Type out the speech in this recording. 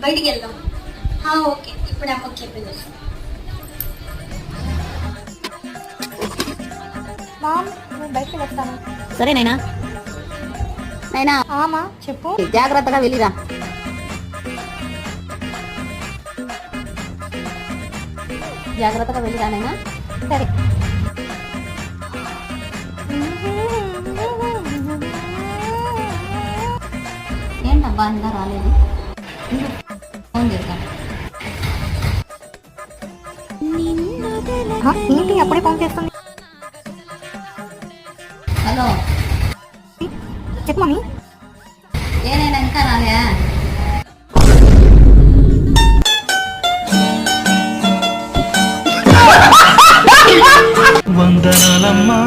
బయటికి వెళ్దాం. ఓకే, ఇప్పుడు అమ్మకి చెప్పింది. మామ్, నేను బయటికి వెళ్తాను. సరే నైనా. నైనా ఆమా చెప్పు. జాగ్రత్తగా వెళ్ళిరా. జాగ్రత్తగా వెళ్ళిరా నైనా. సరే. ఏంటబ్బా ఇంకా రాలేదు? ఫోన్ చేస్తాను. ఏంటి అప్పుడే ఫోన్ చేస్తుంది? హలో, చెప్పు మమ్మీ. ఏనైనా ఇంకా రాలే? వందనాలమ్మా.